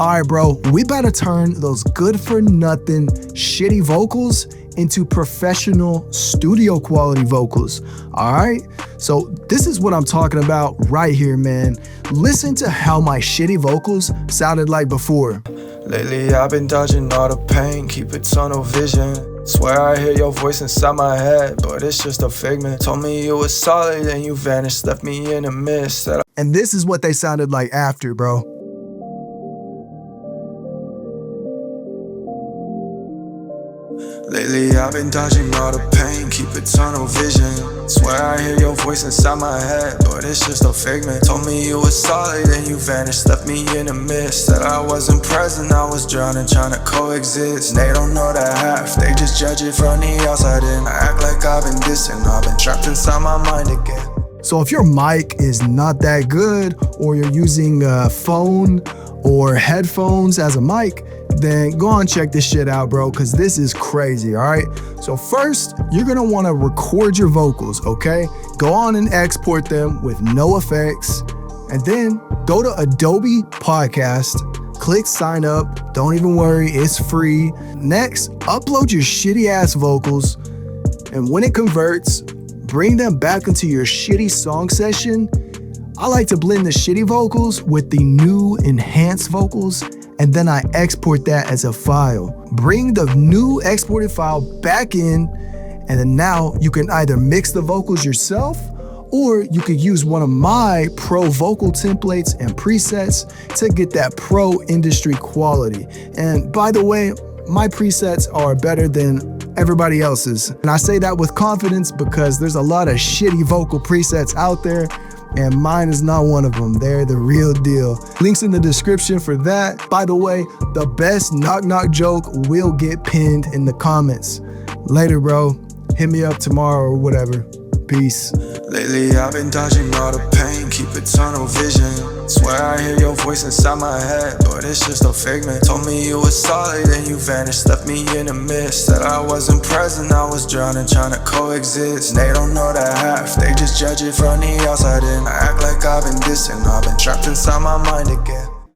Alright bro, we better turn those good for nothing shitty vocals into professional studio quality vocals. Alright? So this is what I'm talking about right here, man. Listen to how my shitty vocals sounded like before. Lately I've been dodging all the pain, keep it tunnel vision. Swear I hear your voice inside my head, but it's just a figment. Told me you was solid and you vanished, left me in a mist. And this is what they sounded like after, bro. Lately I've been dodging all the pain, keep it tunnel vision. Swear I hear your voice inside my head, but it's just a figment. Told me you was solid and you vanished, left me in a mist. Said I wasn't present, I was drowning, trying to coexist. They don't know that half, they just judge it from the outside in. I act like I've been distant, I've been trapped inside my mind again. So if your mic is not that good, or you're using a phone or headphones as a mic, then go on check this shit out, bro, because this is crazy, all right? So first, you're gonna wanna record your vocals, okay? Go on and export them with no effects, and then go to Adobe Podcast, click sign up, don't even worry, it's free. Next, upload your shitty ass vocals, and when it converts, bring them back into your shitty song session. I like to blend the shitty vocals with the new enhanced vocals, and then I export that as a file. Bring the new exported file back in, and then now you can either mix the vocals yourself, or you could use one of my pro vocal templates and presets to get that pro industry quality. And by the way, my presets are better than everybody else's. And I say that with confidence because there's a lot of shitty vocal presets out there, and mine is not one of them. They're the real deal. Links in the description for that. By the way, the best knock knock joke will get pinned in the comments. Later, bro. Hit me up tomorrow or whatever. Peace. Lately I've been dodging all the pain, keep it tunnel vision. Swear I hear your voice inside my head, but it's just a figment. Told me you was solid and you vanished, left me in a mist. Said I wasn't present, I was drowning, trying to coexist. They don't know that half, they just judge it from the outside in. I act like I've been distant, I've been trapped inside my mind again.